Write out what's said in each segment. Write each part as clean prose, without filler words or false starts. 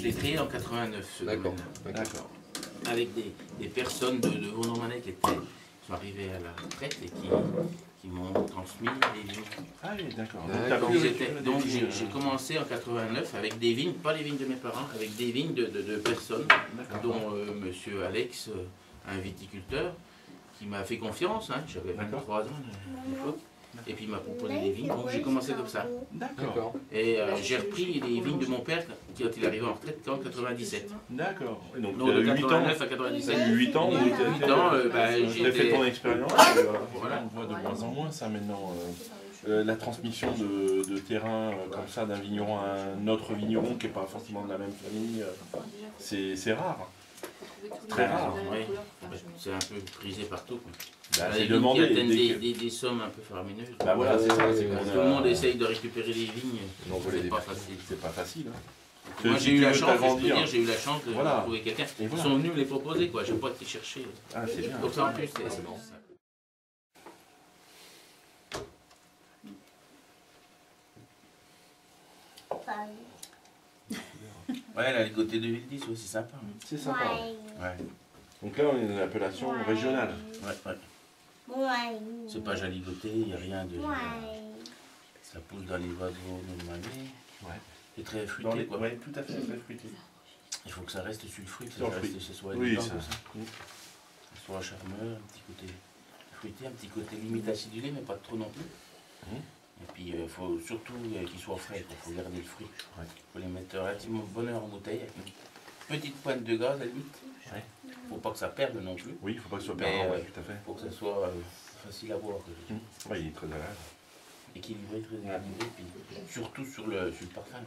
l'ai créé en 89, ce D'accord. domaine-là. D'accord. Avec des personnes de Vaudremanaye qui sont arrivées à la retraite et qui m'ont transmis les vignes. Ah oui, d'accord. Donc j'ai commencé en 89 avec des vignes, pas les vignes de mes parents, avec des vignes de personnes, dont monsieur Alex, un viticulteur, qui m'a fait confiance, hein, j'avais 23 ans à l'époque. Et puis il m'a proposé des vignes, donc j'ai commencé comme ça. D'accord. Et j'ai repris les vignes de mon père quand il est arrivé en retraite en 97. D'accord. Donc de 89 à 97. 8 ans, j'ai fait ton expérience. Voilà. On voit de moins en moins ça maintenant. La transmission de terrain comme ça d'un vigneron à un autre vigneron qui n'est pas forcément de la même famille, c'est rare. Très rare. Oui. C'est un peu prisé partout. Bah, c'est demandé des sommes un peu faramineuses. Bah voilà, c'est ça. Tout le monde essaye de récupérer les vignes. C'est pas facile. C'est pas facile. Moi j'ai eu la chance, j'ai eu la chance de trouver quelqu'un. Ils voilà. sont venus me les proposer, quoi. Je n'ai pas été chercher. Ah, c'est bien. Donc ça en plus, c'est bon. Ouais, la Ligotée 2010, oui, c'est sympa. C'est sympa. Ouais. Donc là, on est dans l'appellation régionale. Ouais. C'est pas jaligoté, il n'y a rien de. Ça pousse dans les voies de Vaudremanaye. Ouais. C'est très fruité, quoi. Oui, tout à fait, très fruité. Il faut que ça reste sur le fruit, que ça soit élégant, ça. Soit charmeur, un petit côté fruité, un petit côté limite acidulé, mais pas trop non plus. Et puis il faut surtout qu'ils soient frais, il faut garder le fruit. Il faut les mettre relativement bonne heure en bouteille, avec une petite pointe de gaz à la limite. Il ne faut pas que ça perde non plus. Oui, il ne faut pas que ce soit perdant, tout à fait. Il faut que ça soit facile à boire. Oui, il est très agréable. Équilibré, très équilibré, puis surtout sur le parfum.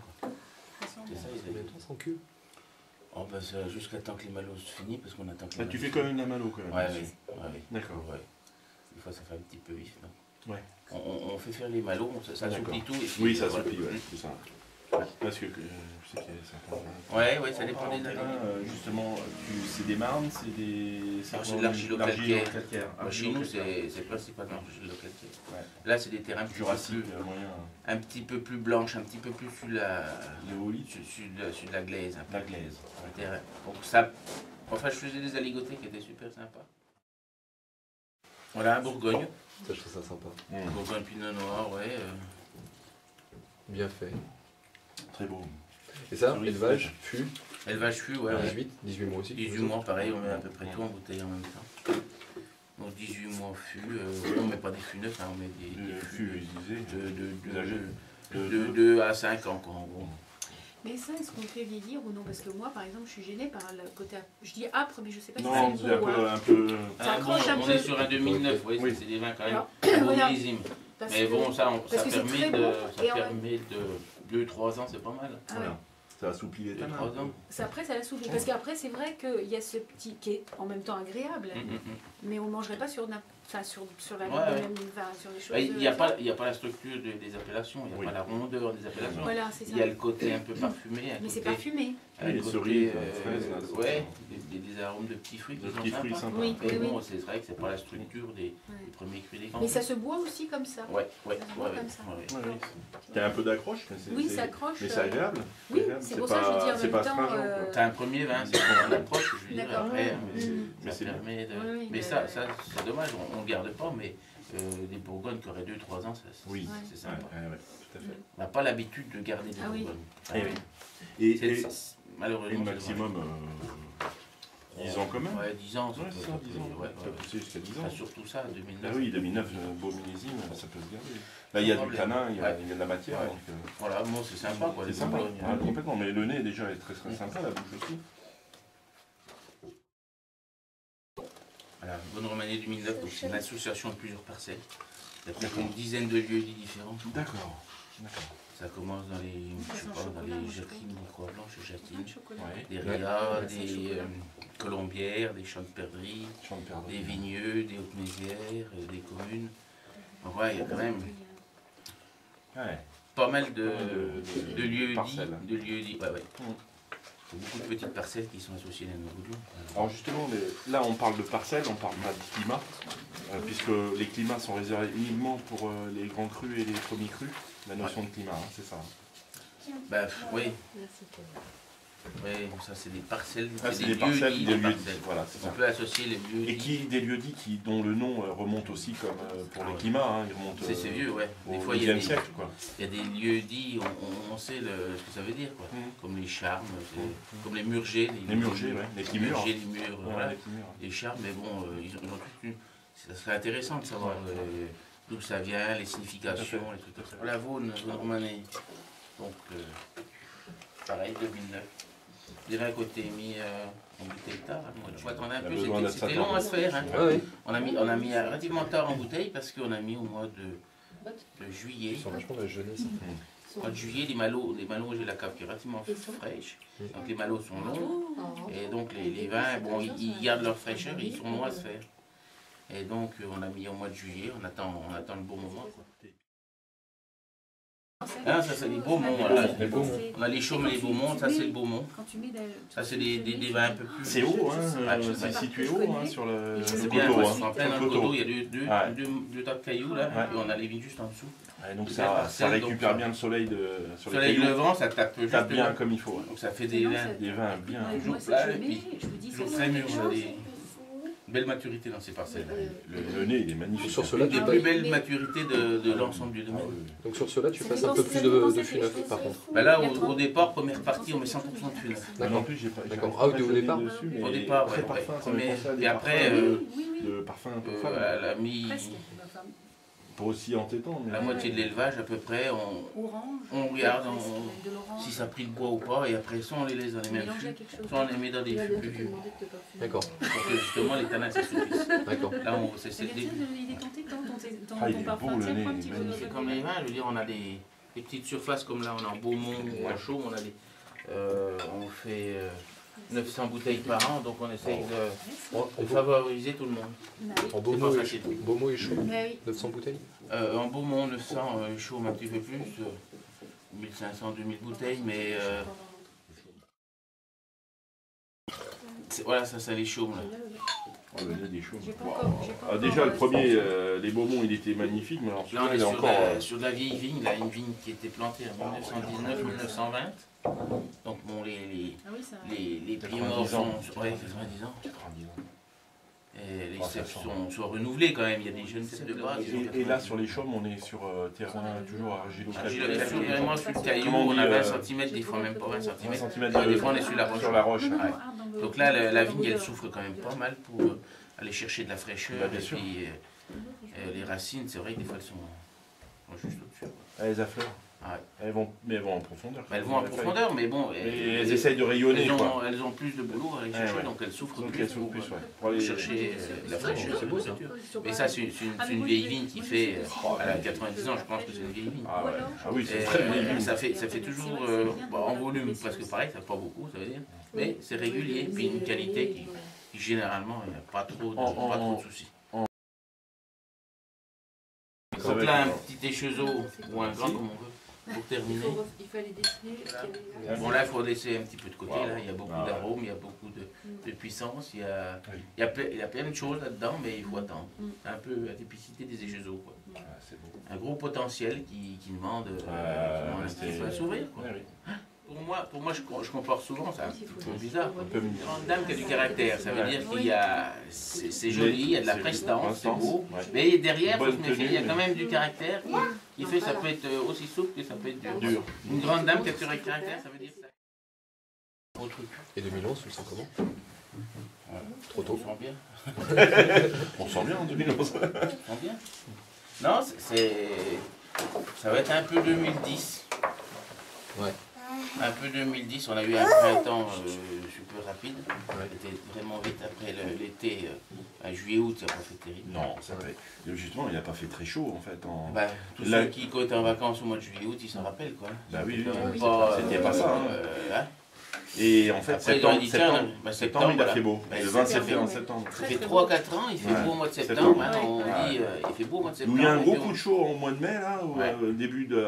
C'est ça, ils mettent sans cul. Oh, bah, jusqu'à temps que les malos se finissent, parce qu'on attend que les tu fais quand même la malo quand même. Ouais. D'accord. Des fois ça fait un petit peu vif. Non ouais. On fait faire les malos, ça assouplit tout. Et puis, oui, ça assouplit, c'est ça. Parce que je sais qu'il y a certains. Ouais, ça dépend des années. Justement, c'est des marnes, c'est des. C'est de l'argilo-calcaire. Chez nous, c'est principalement l'argilo-calcaire. Là, c'est des terrains un petit peu plus blanches, un petit peu plus sur la glaise. La glaise. Donc ça. Enfin, je faisais des aligotés qui étaient super sympas. Voilà, Bourgogne. Ça, je trouve ça sympa. Bourgogne Pinot Noir, ouais. Bien fait. Très beau. Et ça, élevage, fût. Élevage fût, ouais. 18 mois aussi. 18 mois, pareil, on met à peu près tout en bouteille en même temps. Donc 18 mois fût, on ne met pas des fûts neufs, on met des fûts de 2 à 5 ans, en gros. Mais ça, est-ce qu'on fait vieillir ou non? Parce que moi, par exemple, je suis gênée par le côté. Je dis âpre, mais je ne sais pas si c'est un peu. Ça accroche un peu. On est sur un 2009, oui, c'est des vins quand même un millésime. Mais bon, ça permet de 2-3 ans, c'est pas mal. Voilà. Ça assouplit les tanins. Après, ça l'assouplit. Parce qu'après, c'est vrai qu'il y a ce petit qui est en même temps agréable, mais on ne mangerait pas sur la même sur les choses. Il n'y a pas la structure des appellations, il n'y a pas la rondeur des appellations. Voilà, c'est ça. Il y a le côté un peu parfumé. Mais c'est parfumé. Les cerises, fraises, ouais, des arômes de petits fruits. De petits fruits sympas. Oui, mais bon, c'est vrai que c'est pas la structure des premiers fruits des grands. Mais ça se boit aussi comme ça. Ouais. T'as un peu d'accroche. Oui, ça accroche. Mais c'est agréable. Oui, c'est pour ça que je dis en même temps. T'as un premier vin, c'est pour l'approche, je veux dire, après, mais ça permet de... Mais ça, c'est dommage, on ne garde pas, mais des Bourgognes qui auraient 2-3 ans, c'est sympa. Tout à fait. On n'a pas l'habitude de garder des Bourgognes. Et malheureusement, maximum 10 ans quand même. Ouais, 10 ans. Ouais, c'est ça, 10 ans. Ça peut pousser jusqu'à 10 ans. Surtout ça, 2009. Ah oui, 2009, un beau millésime, ça peut se garder. Là, il y a du tanin, il y a de la matière. Donc, voilà, moi c'est sympa. C'est sympa, complètement. Mais le nez déjà est très sympa, la bouche aussi. Voilà, Vaudremanaye 2009, c'est une association de plusieurs parcelles. Il y a presque une dizaine de lieux différents. D'accord. Ça commence dans les jacquines, des croix blanches, des jacquines, des rias, des colombières, des champs de perdrix, des vigneux, des hautes-mézières, des communes. Donc ouais, il y a quand même pas mal de lieux dits. Il y a beaucoup de petites parcelles qui sont associées à nos goudrons. Alors justement, là on parle de parcelles, on parle pas de climat, puisque les climats sont réservés uniquement pour les grands crus et les premiers crus. La notion de climat, c'est ça. Oui. Oui, ça c'est des parcelles. Ah, c'est des parcelles, des lieux-dits. Voilà, on peut associer les lieux-dits. Et des lieux-dits dont le nom remonte aussi comme pour le climat. Hein, il remonte c'est vieux, ouais. Des fois, il y a des siècle, quoi. Il y a des lieux-dits, on sait ce que ça veut dire, quoi. Comme les charmes, comme les murgers. Les murgers, ouais. Les petits murs. Les murs, voilà. Les charmes, mais bon, ils ont toute une... Ça serait intéressant de savoir d'où ça vient, les significations, les trucs comme ça. La Vaune romanée. Donc, pareil, 2009. Je dirais un côté mis en bouteille tard. Je vais attendre un peu, c'était long à se faire. Hein. Ah oui. On a mis relativement tard en bouteille parce qu'on a mis au mois de juillet. Ils sont vachement de la jeunesse. Au mois de juillet, les malots, j'ai la cave qui est relativement fraîche. Donc les malots sont longs. Et donc les vins, bon, ils gardent leur fraîcheur et ils sont longs à se faire. Et donc on a mis au mois de juillet, on attend le bon moment. Quoi. Ah, ça c'est les Beaumont, voilà. On a les Chaumes et les Beaumont, ça c'est le Beaumont. Ça c'est des vins un peu plus... C'est haut, hein, c'est situé haut hein, sur le coteau. En plein dans le coteau, il y a deux tas de cailloux là, et on a les vignes juste en dessous. Ouais, donc ça récupère bien le soleil sur les cailloux. Le vent, ça tape bien comme il faut. Donc ça fait des vins bien toujours plats, et puis toujours très mûrs. Belle maturité dans ces parcelles. Le nez, il est magnifique. Sur cela, des plus belles maturités de l'ensemble du domaine. Donc sur cela, tu passes un peu plus de fût neuf, par contre. Bah là, au départ, première partie, on met 100% de fût neuf. D'accord. En plus, j'ai pas. D'accord. Ah, au départ. Au départ, ouais. Et après, le parfum un peu fade. Elle a mis pas aussi entêtant. La moitié de l'élevage à peu près, on regarde si ça a pris le bois ou pas, et après soit on les laisse dans les mêmes fûts, soit on les met dans des fûts plus vieux. D'accord. Pour que justement les tanins s'assouplissent. D'accord. Là, c'est le début. Il est tenté dans Ah, il est beau le nez. C'est comme les vins, je veux dire, on a des petites surfaces comme là, on a en Beaumont ou en Chaume, on a des... on fait 900 bouteilles par an, donc on essaye de favoriser tout le monde. En Beaumont et Chaume, 900 bouteilles en Beaumont, 900, Chaume un petit peu plus, 1500, 2000 bouteilles, mais... voilà, ça c'est les Chaumes là. Oh, le nez des Chaumes. Déjà le premier, les Beaumont, il était magnifique, mais alors là on est encore sur de la vieille vigne, là, une vigne qui était plantée en 1919-1920. Donc bon, les pieds morts sont... Ouais, 90 ans. Et les cèpes sont renouvelés quand même, il y a des jeunes cèpes de base. Et là sur les chaumes, on est sur terrain toujours argilo-calcaire. Vraiment sur le caillou, on a 20 cm, des fois même pas 20 cm. Des fois on est sur la roche. Sur la roche. Donc là, la vigne, elle souffre quand même pas mal pour aller chercher de la fraîcheur. Et puis les racines, c'est vrai que des fois elles sont juste au-dessus. Elles affleurent. Elles vont en profondeur. Elles vont en profondeur, mais bon. Elles essayent de rayonner. Elles ont plus de boulot à aller chercher, donc elles souffrent plus. Pour aller chercher la fraîcheur. C'est beau ça. Mais ça, c'est une vieille vigne qui fait. Elle a 90 ans, je pense que c'est une vieille vigne. Ah oui, c'est très vieille vigne. Ça fait toujours en volume, presque pareil, ça fait pas beaucoup, ça veut dire. Mais c'est régulier, puis une qualité qui généralement, il n'y a pas trop de soucis. Donc là, un petit échezeau ou un grand comme on veut. Pour terminer. Il fallait dessiner. Bon là il faut laisser un petit peu de côté, là. Il y a beaucoup d'arômes, il y a beaucoup de puissance, il y a plein de choses là-dedans, mais il faut attendre. Un peu la typicité des échezeaux. Un gros potentiel qui demande un petit peu à s'ouvrir. Pour moi, je compare souvent, c'est un petit peu bizarre. Une grande dame qui a du caractère, ça veut dire qu'il y a, c'est joli, il y a de la prestance, c'est beau, mais derrière, il faut se méfier, il y a quand même du caractère qui fait que ça peut être aussi souple que ça peut être dur. Une grande dame qui a du caractère, ça veut dire ça. Autre truc. Et 2011, tu le sens comment? Trop tôt. On sent bien. On sent bien en 2011. On sent bien. Non, ça va être un peu 2010. Ouais. Un peu 2010, on a eu un printemps super rapide. C'était vraiment vite après l'été, juillet-août, ça n'a pas fait terrible. Non, c'est vrai. Justement, il n'a pas fait très chaud en fait. Tous ceux qui étaient en vacances au mois de juillet-août, ils s'en rappellent quoi. Bah oui, c'était pas ça. Et en fait, après, septembre, il a fait beau. Le 27 septembre. Ça fait 3-4 ans, il fait beau au mois de septembre. On dit il fait beau au mois de septembre. Il y a un gros coup de chaud au mois de mai, là,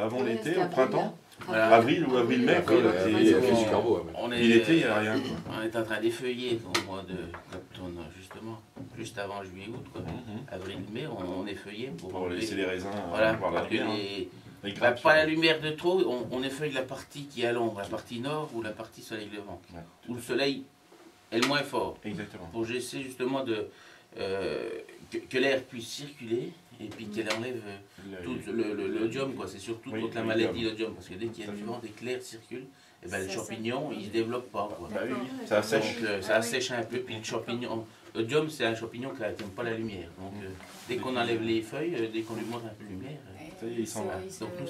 avant l'été, au printemps. Avril ou avril-mai, il fait super beau. Et l'été, il n'y a rien. On est en train d'effeuiller au mois d'octobre, justement, juste avant juillet-août. Avril-mai, on effeuillait pour laisser les raisins voilà, voir la lumière. Les Bah, grappes, pas la lumière de trop, on effeuille la partie qui est à l'ombre, la partie nord ou la partie soleil levant. Ouais. Où le soleil est le moins fort. Exactement. Pour essayer justement que l'air puisse circuler et puis qu'elle enlève tout l'odium, quoi. C'est surtout Oui, contre la maladie l'odium, parce que dès qu'il y a du vent, dès que l'air circule, et ben, le champignon, il ne se développe pas, quoi. Bah oui, ça assèche. Donc, ça assèche un peu, puis le champignon, l'odium c'est un champignon qui n'aime pas la lumière. Donc dès qu'on enlève les feuilles, dès qu'on lui montre un peu de lumière, Ça y est, il s'en va. donc nous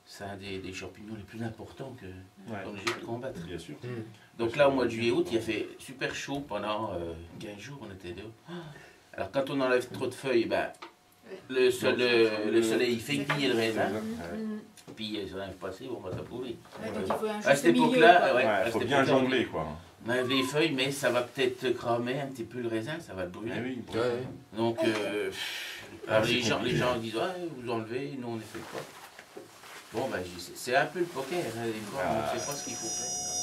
c'est un des champignons les plus importants qu'on est obligé de combattre. Bien sûr. Donc là, au mois de juillet-août, il a fait super chaud pendant 15 jours, on était dehors. Alors quand on enlève trop de feuilles, ben, le soleil il fait griller le raisin, puis ça n'arrive pas assez, bon, on va s'approuver. À cette époque-là, Il faut bien jongler, quoi. on enlève les feuilles, mais ça va peut-être cramer un petit peu le raisin, ça va le brûler. Ah oui, Donc, alors les gens disent, ah, vous enlevez, nous on ne fait pas. Bon, ben, c'est un peu le poker, hein, des fois, on ne sait pas ce qu'il faut faire.